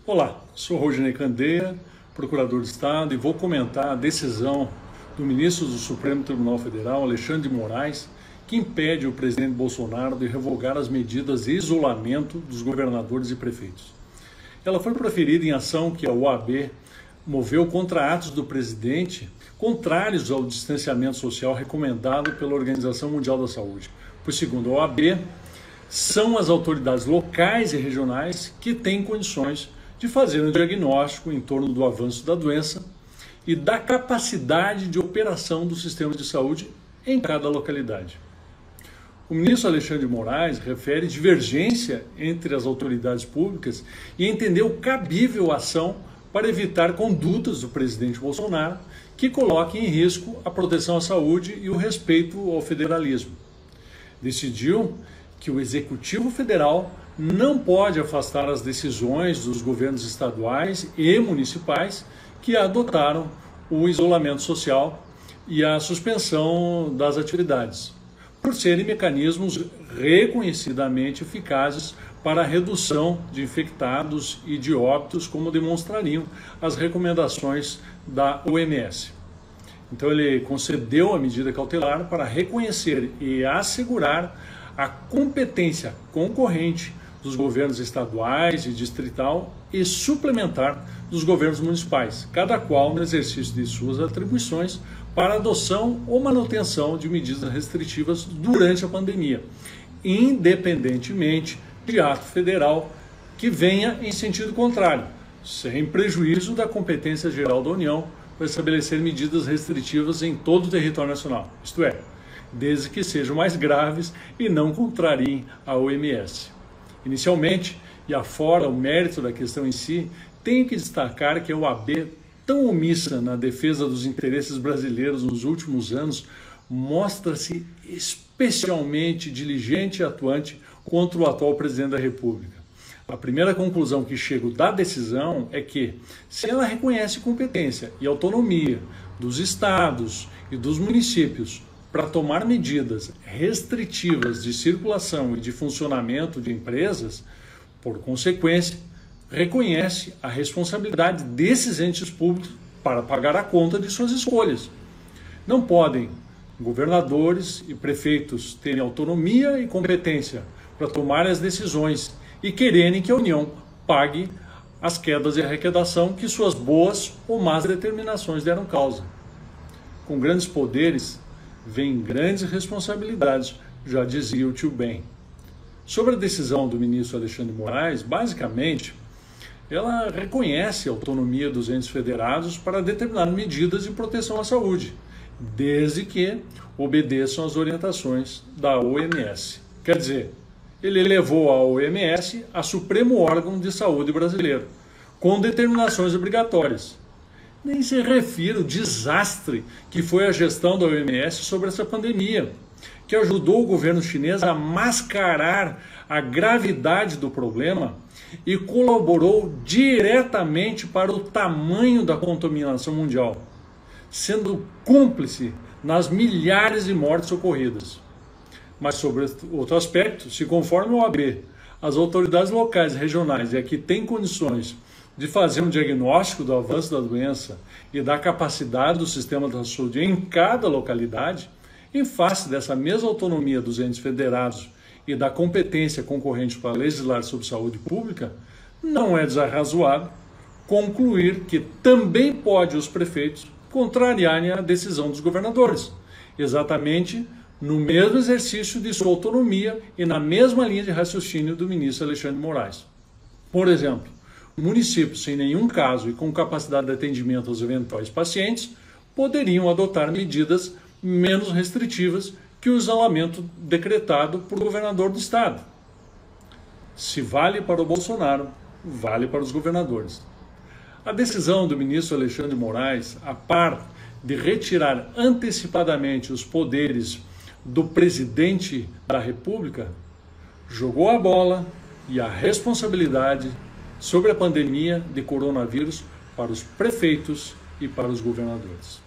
Olá, sou Rodinei Candeia, Procurador de Estado, e vou comentar a decisão do ministro do Supremo Tribunal Federal, Alexandre de Moraes, que impede o presidente Bolsonaro de revogar as medidas de isolamento dos governadores e prefeitos. Ela foi proferida em ação que a OAB moveu contra atos do presidente contrários ao distanciamento social recomendado pela Organização Mundial da Saúde, pois, segundo a OAB, são as autoridades locais e regionais que têm condições de fazer um diagnóstico em torno do avanço da doença e da capacidade de operação do sistema de saúde em cada localidade. O ministro Alexandre de Moraes refere divergência entre as autoridades públicas e entendeu cabível ação para evitar condutas do presidente Bolsonaro que coloquem em risco a proteção à saúde e o respeito ao federalismo. Decidiu que o Executivo Federal não pode afastar as decisões dos governos estaduais e municipais que adotaram o isolamento social e a suspensão das atividades, por serem mecanismos reconhecidamente eficazes para a redução de infectados e de óbitos, como demonstrariam as recomendações da OMS. Então ele concedeu a medida cautelar para reconhecer e assegurar a competência concorrente dos governos estaduais e distrital e suplementar dos governos municipais, cada qual no exercício de suas atribuições para adoção ou manutenção de medidas restritivas durante a pandemia, independentemente de ato federal que venha em sentido contrário, sem prejuízo da competência geral da União para estabelecer medidas restritivas em todo o território nacional, isto é, desde que sejam mais graves e não contrariem a OMS. Inicialmente, e afora o mérito da questão em si, tenho que destacar que a OAB, tão omissa na defesa dos interesses brasileiros nos últimos anos, mostra-se especialmente diligente e atuante contra o atual presidente da República. A primeira conclusão que chego da decisão é que, se ela reconhece competência e autonomia dos estados e dos municípios para tomar medidas restritivas de circulação e de funcionamento de empresas, por consequência, reconhece a responsabilidade desses entes públicos para pagar a conta de suas escolhas. Não podem governadores e prefeitos terem autonomia e competência para tomar as decisões e quererem que a União pague as quedas de arrecadação que suas boas ou más determinações deram causa. Com grandes poderes, vem grandes responsabilidades, já dizia o tio Ben. Sobre a decisão do ministro Alexandre de Moraes, basicamente, ela reconhece a autonomia dos entes federados para determinar medidas de proteção à saúde, desde que obedeçam às orientações da OMS. Quer dizer, ele elevou a OMS a supremo órgão de saúde brasileiro, com determinações obrigatórias. Nem se refere ao desastre que foi a gestão da OMS sobre essa pandemia, que ajudou o governo chinês a mascarar a gravidade do problema e colaborou diretamente para o tamanho da contaminação mundial, sendo cúmplice nas milhares de mortes ocorridas. Mas sobre outro aspecto, se conforme a OAB, as autoridades locais e regionais é que têm condições de fazer um diagnóstico do avanço da doença e da capacidade do sistema da saúde em cada localidade, em face dessa mesma autonomia dos entes federados e da competência concorrente para legislar sobre saúde pública, não é desarrazoado concluir que também pode os prefeitos contrariarem a decisão dos governadores, exatamente no mesmo exercício de sua autonomia e na mesma linha de raciocínio do ministro Alexandre de Moraes. Por exemplo, municípios sem nenhum caso e com capacidade de atendimento aos eventuais pacientes poderiam adotar medidas menos restritivas que o isolamento decretado por governador do estado. Se vale para o Bolsonaro, vale para os governadores. A decisão do ministro Alexandre de Moraes, a par de retirar antecipadamente os poderes do presidente da República, jogou a bola e a responsabilidade sobre a pandemia de coronavírus para os prefeitos e para os governadores.